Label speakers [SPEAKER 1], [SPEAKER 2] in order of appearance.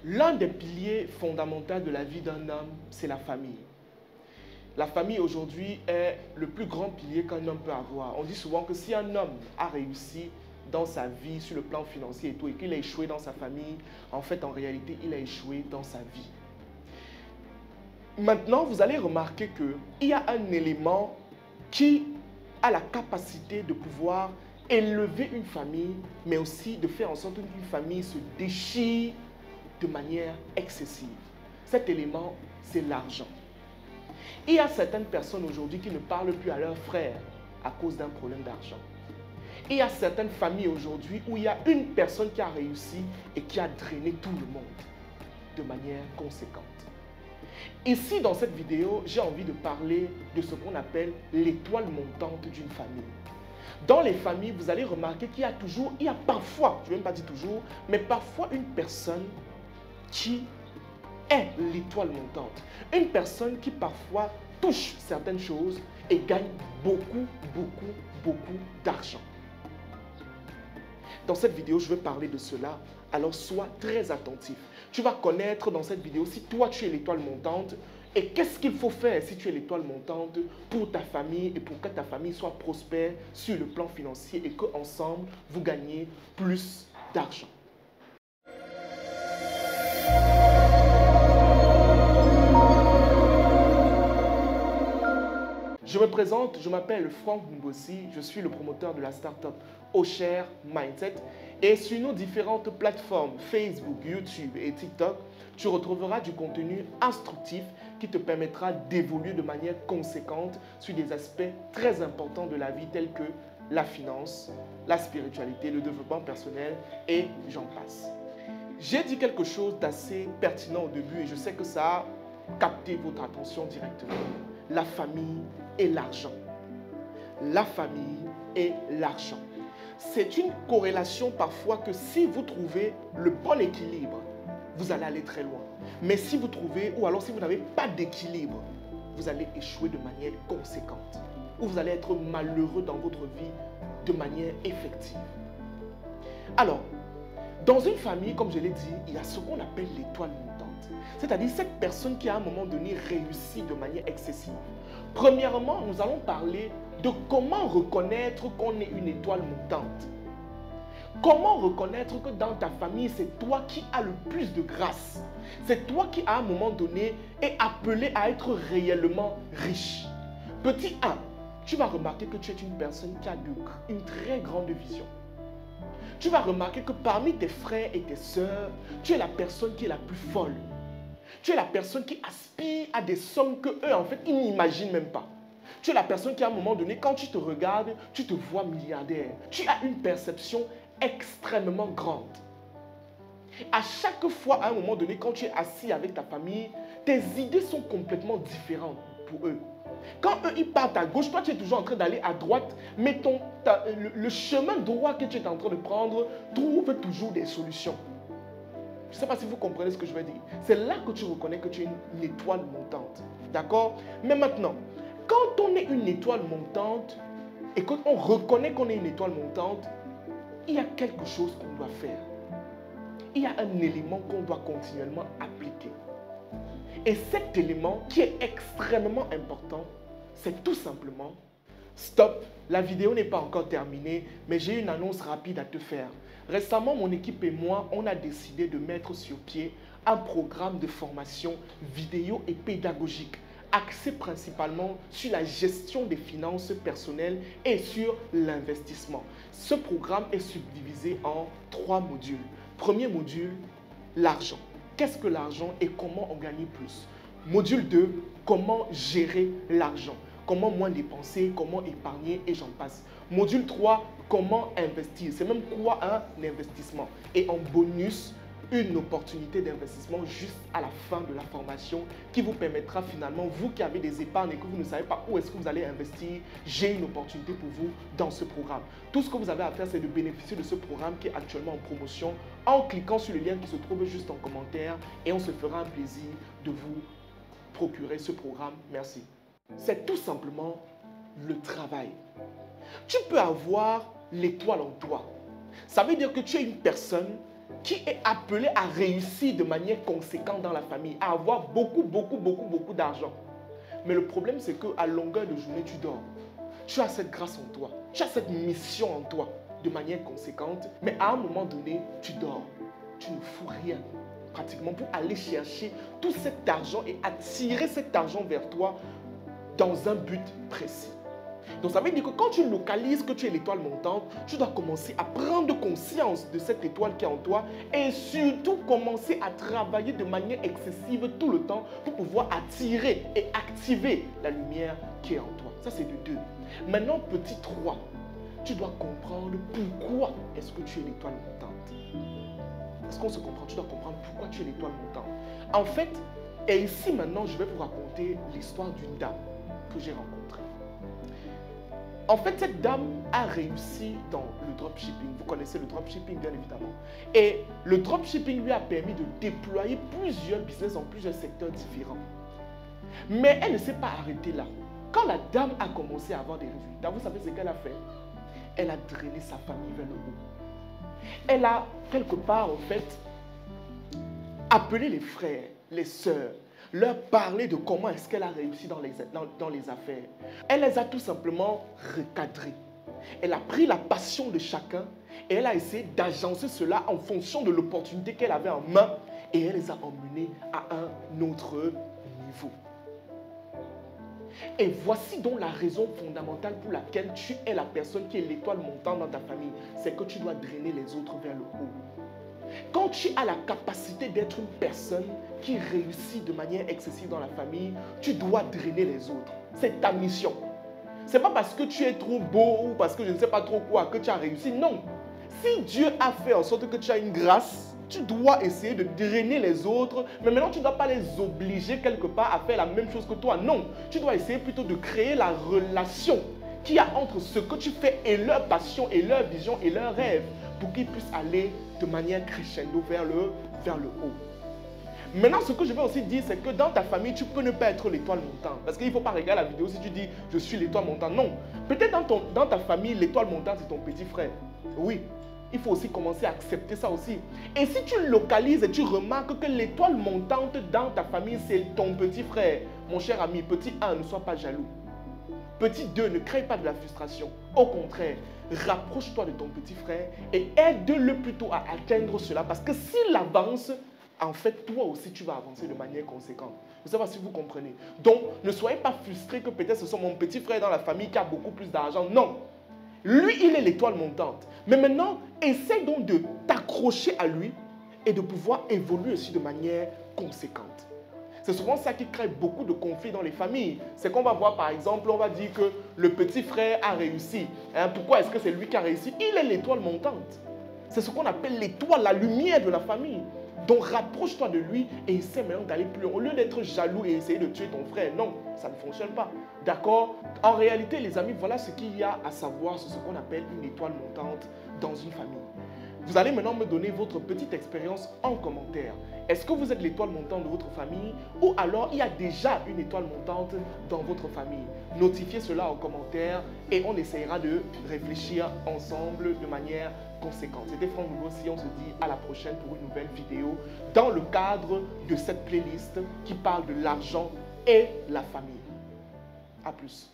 [SPEAKER 1] L'un des piliers fondamentaux de la vie d'un homme, c'est la famille. La famille aujourd'hui est le plus grand pilier qu'un homme peut avoir. On dit souvent que si un homme a réussi dans sa vie, sur le plan financier et tout, et qu'il a échoué dans sa famille, en fait, en réalité, il a échoué dans sa vie. Maintenant, vous allez remarquer qu'il y a un élément qui a la capacité de pouvoir élever une famille, mais aussi de faire en sorte qu'une famille se déchire de manière excessive. Cet élément, c'est l'argent. Il y a certaines personnes aujourd'hui qui ne parlent plus à leurs frères à cause d'un problème d'argent. Il y a certaines familles aujourd'hui où il y a une personne qui a réussi et qui a drainé tout le monde de manière conséquente. Ici, dans cette vidéo, j'ai envie de parler de ce qu'on appelle l'étoile montante d'une famille. Dans les familles, vous allez remarquer qu'il y a parfois, je ne vais même pas dire toujours, mais parfois une personne qui est l'étoile montante. Une personne qui parfois touche certaines choses et gagne beaucoup d'argent. Dans cette vidéo, je vais parler de cela, alors sois très attentif. Tu vas connaître dans cette vidéo si toi tu es l'étoile montante et qu'est-ce qu'il faut faire si tu es l'étoile montante pour ta famille et pour que ta famille soit prospère sur le plan financier et qu'ensemble vous gagnez plus d'argent. Je me présente, je m'appelle Franck Mbossi, je suis le promoteur de la startup Osher Mindset et sur nos différentes plateformes Facebook, YouTube et TikTok, tu retrouveras du contenu instructif qui te permettra d'évoluer de manière conséquente sur des aspects très importants de la vie tels que la finance, la spiritualité, le développement personnel et j'en passe. J'ai dit quelque chose d'assez pertinent au début et je sais que ça a capté votre attention directement. La famille et l'argent. La famille et l'argent. C'est une corrélation parfois que si vous trouvez le bon équilibre, vous allez aller très loin. Mais si vous trouvez, ou alors si vous n'avez pas d'équilibre, vous allez échouer de manière conséquente. Ou vous allez être malheureux dans votre vie de manière effective. Alors, dans une famille, comme je l'ai dit, il y a ce qu'on appelle l'étoile montante. C'est-à-dire cette personne qui à un moment donné réussit de manière excessive. Premièrement, nous allons parler de comment reconnaître qu'on est une étoile montante. Comment reconnaître que dans ta famille, c'est toi qui as le plus de grâce. C'est toi qui à un moment donné est appelé à être réellement riche. Petit 1, tu vas remarquer que tu es une personne qui a une très grande vision. Tu vas remarquer que parmi tes frères et tes sœurs, tu es la personne qui est la plus folle. Tu es la personne qui aspire à des sommes que eux, en fait, ils n'imaginent même pas. Tu es la personne qui, à un moment donné, quand tu te regardes, tu te vois milliardaire. Tu as une perception extrêmement grande. À chaque fois, à un moment donné, quand tu es assis avec ta famille, tes idées sont complètement différentes pour eux. Quand eux, ils partent à gauche, toi, tu es toujours en train d'aller à droite, mais le chemin droit que tu es en train de prendre trouve toujours des solutions. Je ne sais pas si vous comprenez ce que je veux dire. C'est là que tu reconnais que tu es une étoile montante. D'accord? Mais maintenant, quand on est une étoile montante et qu'on reconnaît qu'on est une étoile montante, il y a quelque chose qu'on doit faire. Il y a un élément qu'on doit continuellement appliquer. Et cet élément qui est extrêmement important, c'est tout simplement, stop, la vidéo n'est pas encore terminée, mais j'ai une annonce rapide à te faire. Récemment, mon équipe et moi, on a décidé de mettre sur pied un programme de formation vidéo et pédagogique axé principalement sur la gestion des finances personnelles et sur l'investissement. Ce programme est subdivisé en 3 modules. Premier module, l'argent. Qu'est-ce que l'argent et comment en gagner plus? Module 2, comment gérer l'argent. Comment moins dépenser, comment épargner et j'en passe. Module 3, comment investir. C'est même quoi un investissement. Et en bonus, une opportunité d'investissement juste à la fin de la formation qui vous permettra finalement, vous qui avez des épargnes et que vous ne savez pas où est-ce que vous allez investir, j'ai une opportunité pour vous dans ce programme. Tout ce que vous avez à faire, c'est de bénéficier de ce programme qui est actuellement en promotion en cliquant sur le lien qui se trouve juste en commentaire et on se fera un plaisir de vous procurer ce programme. Merci. C'est tout simplement le travail. Tu peux avoir l'étoile en toi. Ça veut dire que tu es une personne qui est appelé à réussir de manière conséquente dans la famille, à avoir beaucoup d'argent. Mais le problème, c'est qu'à longueur de journée, tu dors. Tu as cette grâce en toi, tu as cette mission en toi de manière conséquente, mais à un moment donné, tu dors. Tu ne fous rien, pratiquement, pour aller chercher tout cet argent et attirer cet argent vers toi dans un but précis. Donc ça veut dire que quand tu localises que tu es l'étoile montante, tu dois commencer à prendre conscience de cette étoile qui est en toi et surtout commencer à travailler de manière excessive tout le temps pour pouvoir attirer et activer la lumière qui est en toi. Ça c'est de 2. Maintenant, petit 3, tu dois comprendre pourquoi est-ce que tu es l'étoile montante. Est-ce qu'on se comprend? Tu dois comprendre pourquoi tu es l'étoile montante. En fait, et ici maintenant, je vais vous raconter l'histoire d'une dame que j'ai rencontrée. En fait, cette dame a réussi dans le dropshipping. Vous connaissez le dropshipping, bien évidemment. Et le dropshipping lui a permis de déployer plusieurs business dans plusieurs secteurs différents. Mais elle ne s'est pas arrêtée là. Quand la dame a commencé à avoir des résultats, vous savez ce qu'elle a fait? Elle a drainé sa famille vers le haut. Elle a, quelque part, en fait, appelé les frères, les sœurs, leur parler de comment est-ce qu'elle a réussi dans les affaires. Elle les a tout simplement recadrés. Elle a pris la passion de chacun et elle a essayé d'agencer cela en fonction de l'opportunité qu'elle avait en main et elle les a emmenés à un autre niveau. Et voici donc la raison fondamentale pour laquelle tu es la personne qui est l'étoile montante dans ta famille. C'est que tu dois drainer les autres vers le haut. Quand tu as la capacité d'être une personne qui réussit de manière excessive dans la famille, tu dois drainer les autres. C'est ta mission. Ce n'est pas parce que tu es trop beau ou parce que je ne sais pas trop quoi que tu as réussi. Non. Si Dieu a fait en sorte que tu as une grâce, tu dois essayer de drainer les autres. Mais maintenant, tu ne dois pas les obliger quelque part à faire la même chose que toi. Non. Tu dois essayer plutôt de créer la relation qu'il y a entre ce que tu fais et leur passion et leur vision et leur rêve pour qu'ils puissent aller de manière crescendo vers le haut. Maintenant, ce que je veux aussi dire, c'est que dans ta famille, tu peux ne pas être l'étoile montante. Parce qu'il ne faut pas regarder la vidéo si tu dis « je suis l'étoile montante ». Non. Peut-être dans ta famille, l'étoile montante, c'est ton petit frère. Oui. Il faut aussi commencer à accepter ça aussi. Et si tu localises et tu remarques que l'étoile montante dans ta famille, c'est ton petit frère, mon cher ami, petit 1, ne sois pas jaloux. Petit 2, ne crée pas de la frustration. Au contraire, rapproche-toi de ton petit frère et aide-le plutôt à atteindre cela. Parce que s'il avance, en fait, toi aussi, tu vas avancer de manière conséquente. Je ne sais pas si vous comprenez. Donc, ne soyez pas frustrés que peut-être ce soit mon petit frère dans la famille qui a beaucoup plus d'argent. Non. Lui, il est l'étoile montante. Mais maintenant, essaie donc de t'accrocher à lui et de pouvoir évoluer aussi de manière conséquente. C'est souvent ça qui crée beaucoup de conflits dans les familles. C'est qu'on va voir, par exemple, on va dire que le petit frère a réussi. Pourquoi est-ce que c'est lui qui a réussi? Il est l'étoile montante. C'est ce qu'on appelle l'étoile, la lumière de la famille. Donc rapproche-toi de lui et essaie maintenant d'aller plus loin. Au lieu d'être jaloux et essayer de tuer ton frère, non, ça ne fonctionne pas. D'accord? En réalité, les amis, voilà ce qu'il y a à savoir sur ce qu'on appelle une étoile montante dans une famille. Vous allez maintenant me donner votre petite expérience en commentaire. Est-ce que vous êtes l'étoile montante de votre famille ou alors il y a déjà une étoile montante dans votre famille? Notifiez cela en commentaire et on essaiera de réfléchir ensemble de manière conséquente. C'était Franck Ngozi, on se dit à la prochaine pour une nouvelle vidéo dans le cadre de cette playlist qui parle de l'argent et la famille. A plus.